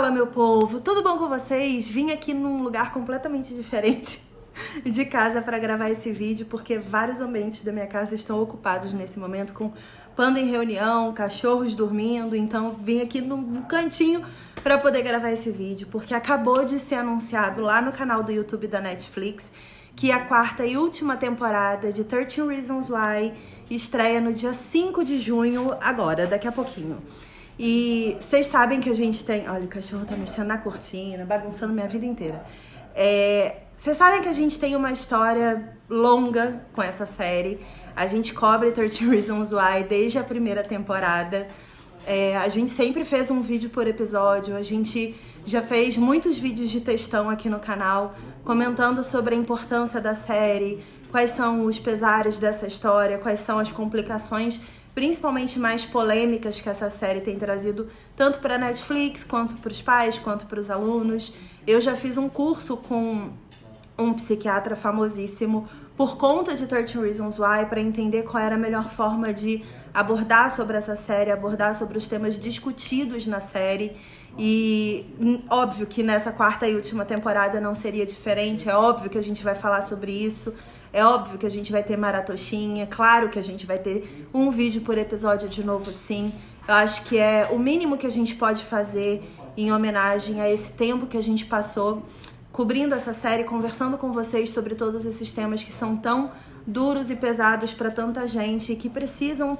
Fala, meu povo, tudo bom com vocês? Vim aqui num lugar completamente diferente de casa para gravar esse vídeo, porque vários ambientes da minha casa estão ocupados nesse momento, com panda em reunião, cachorros dormindo, então vim aqui num cantinho para poder gravar esse vídeo, porque acabou de ser anunciado lá no canal do YouTube da Netflix que a quarta e última temporada de 13 Reasons Why estreia no dia 5 de junho, agora, daqui a pouquinho. E vocês sabem que a gente tem... Olha, o cachorro tá mexendo na cortina, bagunçando minha vida inteira. Vocês sabem que a gente tem uma história longa com essa série. A gente cobre 13 Reasons Why desde a primeira temporada. A gente sempre fez um vídeo por episódio. A gente já fez muitos vídeos de textão aqui no canal, comentando sobre a importância da série, quais são os pesares dessa história, quais são as complicações, principalmente mais polêmicas, que essa série tem trazido tanto para a Netflix, quanto para os pais, quanto para os alunos. Eu já fiz um curso com um psiquiatra famosíssimo por conta de 13 Reasons Why, para entender qual era a melhor forma de abordar sobre essa série, abordar sobre os temas discutidos na série. E óbvio que nessa quarta e última temporada não seria diferente, é óbvio que a gente vai falar sobre isso, é óbvio que a gente vai ter maratoshinha, claro que a gente vai ter um vídeo por episódio de novo, sim. Eu acho que é o mínimo que a gente pode fazer em homenagem a esse tempo que a gente passou cobrindo essa série, conversando com vocês sobre todos esses temas que são tão duros e pesados para tanta gente e que precisam,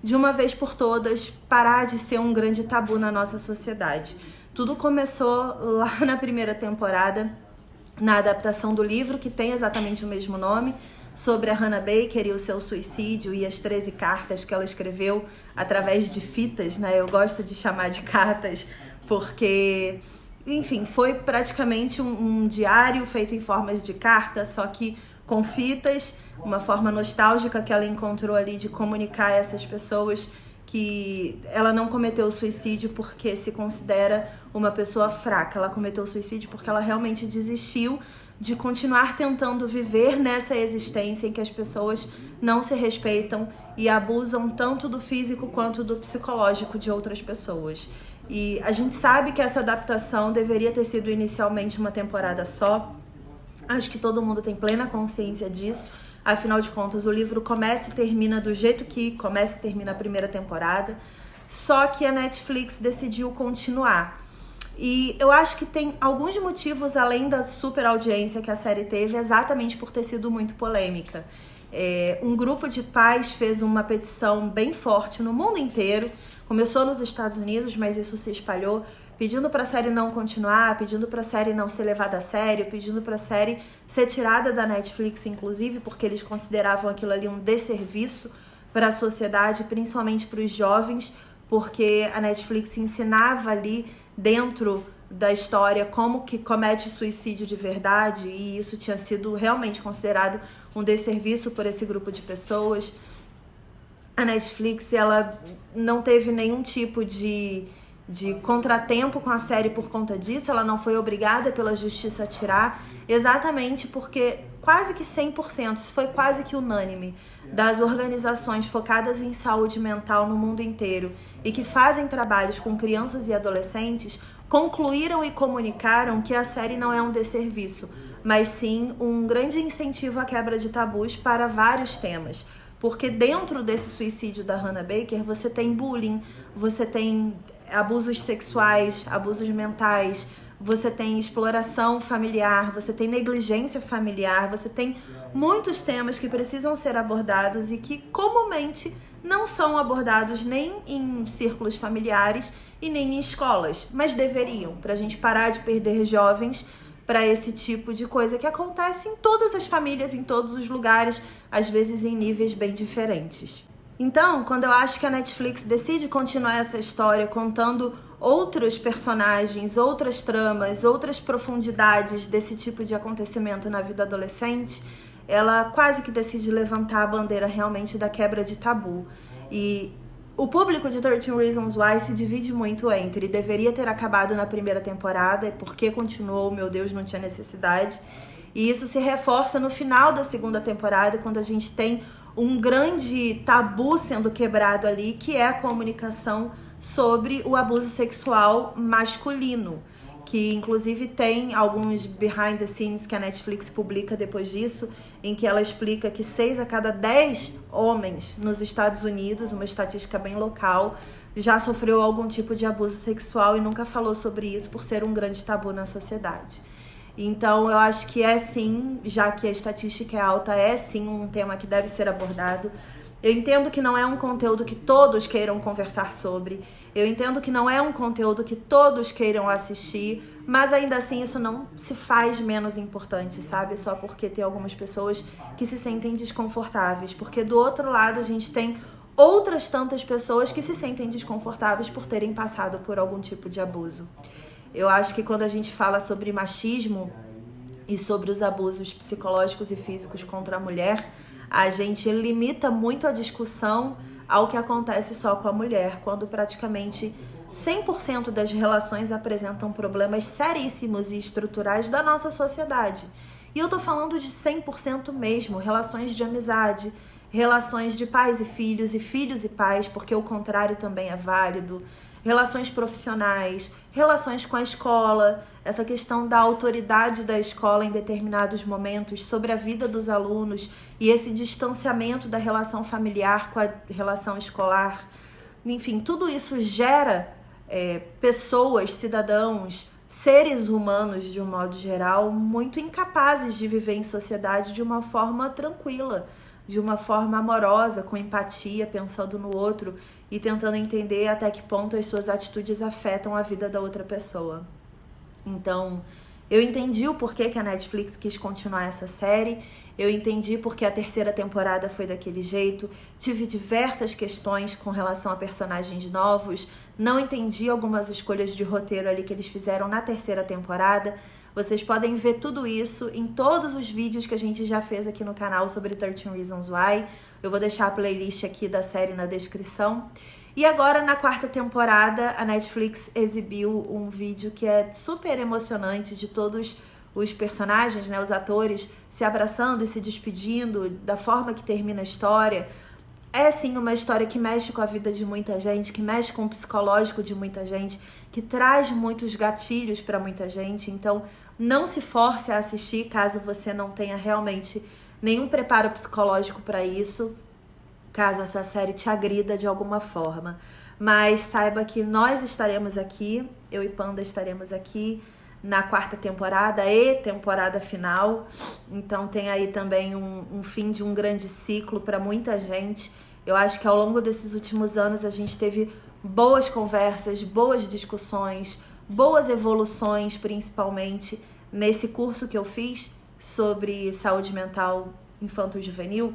de uma vez por todas, parar de ser um grande tabu na nossa sociedade. Tudo começou lá na primeira temporada, na adaptação do livro, que tem exatamente o mesmo nome, sobre a Hannah Baker e o seu suicídio e as 13 cartas que ela escreveu através de fitas, né? Eu gosto de chamar de cartas porque, enfim, foi praticamente um diário feito em formas de carta, só que com fitas, uma forma nostálgica que ela encontrou ali de comunicar a essas pessoas que ela não cometeu o suicídio porque se considera uma pessoa fraca. Ela cometeu o suicídio porque ela realmente desistiu de continuar tentando viver nessa existência em que as pessoas não se respeitam e abusam tanto do físico quanto do psicológico de outras pessoas. E a gente sabe que essa adaptação deveria ter sido inicialmente uma temporada só. Acho que todo mundo tem plena consciência disso. Afinal de contas, o livro começa e termina do jeito que começa e termina a primeira temporada. Só que a Netflix decidiu continuar. E eu acho que tem alguns motivos, além da super audiência que a série teve, exatamente por ter sido muito polêmica. Um grupo de pais fez uma petição bem forte no mundo inteiro. Começou nos Estados Unidos, mas isso se espalhou, pedindo para a série não continuar, pedindo para a série não ser levada a sério, pedindo para a série ser tirada da Netflix, inclusive, porque eles consideravam aquilo ali um desserviço para a sociedade, principalmente para os jovens, porque a Netflix ensinava ali dentro da história como que comete suicídio de verdade, e isso tinha sido realmente considerado um desserviço por esse grupo de pessoas. A Netflix, ela não teve nenhum tipo de contratempo com a série por conta disso, ela não foi obrigada pela justiça a tirar, exatamente porque quase que 100%, isso foi quase que unânime, das organizações focadas em saúde mental no mundo inteiro e que fazem trabalhos com crianças e adolescentes, concluíram e comunicaram que a série não é um desserviço, mas sim um grande incentivo à quebra de tabus para vários temas. Porque dentro desse suicídio da Hannah Baker, você tem bullying, você tem abusos sexuais, abusos mentais, você tem exploração familiar, você tem negligência familiar, você tem muitos temas que precisam ser abordados e que comumente não são abordados nem em círculos familiares e nem em escolas, mas deveriam, para a gente parar de perder jovens para esse tipo de coisa que acontece em todas as famílias, em todos os lugares, às vezes em níveis bem diferentes. Então, quando eu acho que a Netflix decide continuar essa história contando outros personagens, outras tramas, outras profundidades desse tipo de acontecimento na vida adolescente, ela quase que decide levantar a bandeira realmente da quebra de tabu. E o público de 13 Reasons Why se divide muito entre deveria ter acabado na primeira temporada e por que continuou, meu Deus, não tinha necessidade. E isso se reforça no final da segunda temporada, quando a gente tem um grande tabu sendo quebrado ali, que é a comunicação sobre o abuso sexual masculino, que inclusive tem alguns behind the scenes que a Netflix publica depois disso, em que ela explica que 6 a cada 10 homens nos Estados Unidos, uma estatística bem local, já sofreu algum tipo de abuso sexual e nunca falou sobre isso por ser um grande tabu na sociedade. Então eu acho que é sim, já que a estatística é alta, é sim um tema que deve ser abordado. Eu entendo que não é um conteúdo que todos queiram conversar sobre, eu entendo que não é um conteúdo que todos queiram assistir, mas ainda assim isso não se faz menos importante, sabe? Só porque tem algumas pessoas que se sentem desconfortáveis, porque do outro lado a gente tem outras tantas pessoas que se sentem desconfortáveis por terem passado por algum tipo de abuso. Eu acho que quando a gente fala sobre machismo e sobre os abusos psicológicos e físicos contra a mulher, a gente limita muito a discussão ao que acontece só com a mulher, quando praticamente 100% das relações apresentam problemas seríssimos e estruturais da nossa sociedade. E eu tô falando de 100% mesmo, relações de amizade, relações de pais e filhos e pais, porque o contrário também é válido, relações profissionais, relações com a escola, essa questão da autoridade da escola em determinados momentos sobre a vida dos alunos e esse distanciamento da relação familiar com a relação escolar. Enfim, tudo isso gera pessoas, cidadãos, seres humanos de um modo geral, muito incapazes de viver em sociedade de uma forma tranquila, de uma forma amorosa, com empatia, pensando no outro e tentando entender até que ponto as suas atitudes afetam a vida da outra pessoa. Então, eu entendi o porquê que a Netflix quis continuar essa série, eu entendi porque a 3ª temporada foi daquele jeito, tive diversas questões com relação a personagens novos, não entendi algumas escolhas de roteiro ali que eles fizeram na 3ª temporada. Vocês podem ver tudo isso em todos os vídeos que a gente já fez aqui no canal sobre 13 Reasons Why. Eu vou deixar a playlist aqui da série na descrição. E agora, na 4ª temporada, a Netflix exibiu um vídeo que é super emocionante de todos os personagens, né, os atores, se abraçando e se despedindo, da forma que termina a história. É sim uma história que mexe com a vida de muita gente, que mexe com o psicológico de muita gente, que traz muitos gatilhos para muita gente. Então, não se force a assistir caso você não tenha realmente nenhum preparo psicológico para isso, caso essa série te agrida de alguma forma. Mas saiba que nós estaremos aqui, eu e Panda estaremos aqui na 4ª temporada e temporada final. Então tem aí também um fim de um grande ciclo para muita gente. Eu acho que ao longo desses últimos anos a gente teve boas conversas, boas discussões, boas evoluções, principalmente nesse curso que eu fiz sobre saúde mental infanto-juvenil.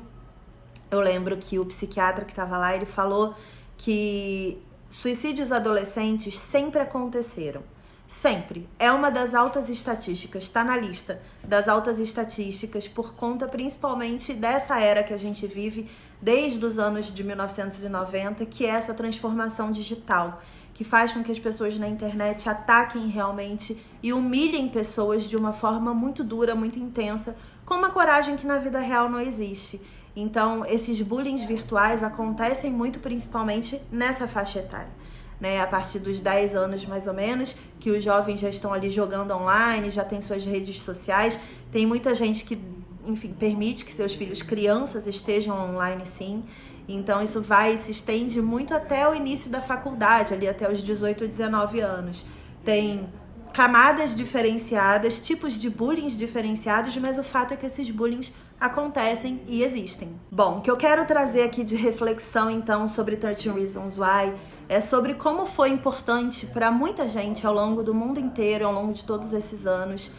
Eu lembro que o psiquiatra que estava lá, ele falou que suicídios adolescentes sempre aconteceram. Sempre. É uma das altas estatísticas, está na lista das altas estatísticas por conta principalmente dessa era que a gente vive desde os anos de 1990, que é essa transformação digital, que faz com que as pessoas na internet ataquem realmente e humilhem pessoas de uma forma muito dura, muito intensa, com uma coragem que na vida real não existe. Então, esses bullying virtuais acontecem muito principalmente nessa faixa etária, né? A partir dos 10 anos mais ou menos, que os jovens já estão ali jogando online, já tem suas redes sociais. Tem muita gente que, enfim, permite que seus filhos crianças estejam online, sim. Então isso se estende muito até o início da faculdade, ali até os 18, 19 anos. Tem camadas diferenciadas, tipos de bullying diferenciados, mas o fato é que esses bullying acontecem e existem. Bom, o que eu quero trazer aqui de reflexão então sobre 13 Reasons Why é sobre como foi importante para muita gente ao longo do mundo inteiro, ao longo de todos esses anos,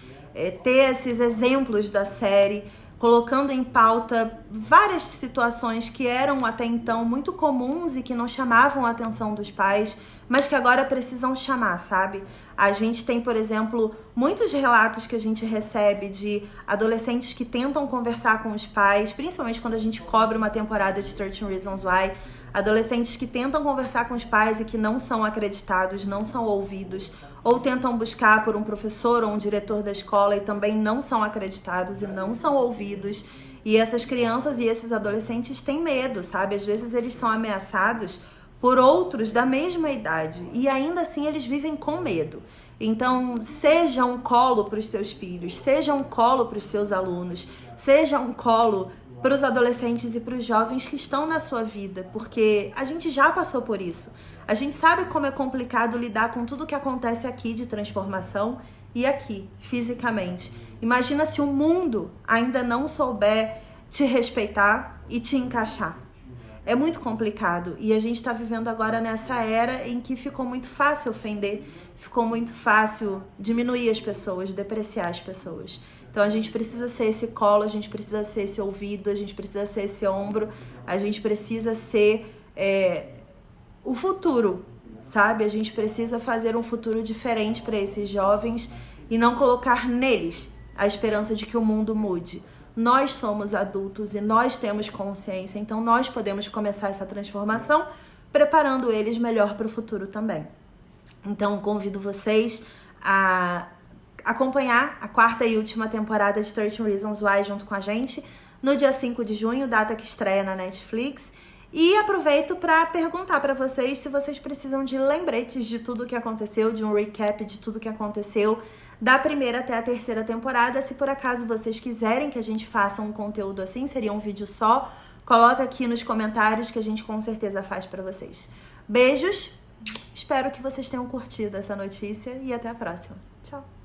ter esses exemplos da série, colocando em pauta várias situações que eram até então muito comuns e que não chamavam a atenção dos pais, mas que agora precisam chamar, sabe? A gente tem, por exemplo, muitos relatos que a gente recebe de adolescentes que tentam conversar com os pais, principalmente quando a gente cobre uma temporada de 13 Reasons Why, adolescentes que tentam conversar com os pais e que não são acreditados, não são ouvidos, ou tentam buscar por um professor ou um diretor da escola e também não são acreditados e não são ouvidos. E essas crianças e esses adolescentes têm medo, sabe? Às vezes eles são ameaçados por outros da mesma idade e ainda assim eles vivem com medo. Então, seja um colo para os seus filhos, seja um colo para os seus alunos, seja um colo para os adolescentes e para os jovens que estão na sua vida, porque a gente já passou por isso. A gente sabe como é complicado lidar com tudo que acontece aqui de transformação e aqui, fisicamente. Imagina se o mundo ainda não souber te respeitar e te encaixar. É muito complicado e a gente está vivendo agora nessa era em que ficou muito fácil ofender, ficou muito fácil diminuir as pessoas, depreciar as pessoas. Então a gente precisa ser esse colo, a gente precisa ser esse ouvido, a gente precisa ser esse ombro, a gente precisa ser o futuro, sabe? A gente precisa fazer um futuro diferente para esses jovens e não colocar neles a esperança de que o mundo mude. Nós somos adultos e nós temos consciência, então nós podemos começar essa transformação preparando eles melhor para o futuro também. Então convido vocês a acompanhar a 4ª e última temporada de 13 Reasons Why junto com a gente no dia 5 de junho, data que estreia na Netflix. E aproveito para perguntar para vocês se vocês precisam de lembretes de tudo o que aconteceu, de um recap de tudo que aconteceu da 1ª até a 3ª temporada. Se por acaso vocês quiserem que a gente faça um conteúdo assim, seria um vídeo só, coloca aqui nos comentários que a gente com certeza faz para vocês. Beijos, espero que vocês tenham curtido essa notícia e até a próxima. Tchau!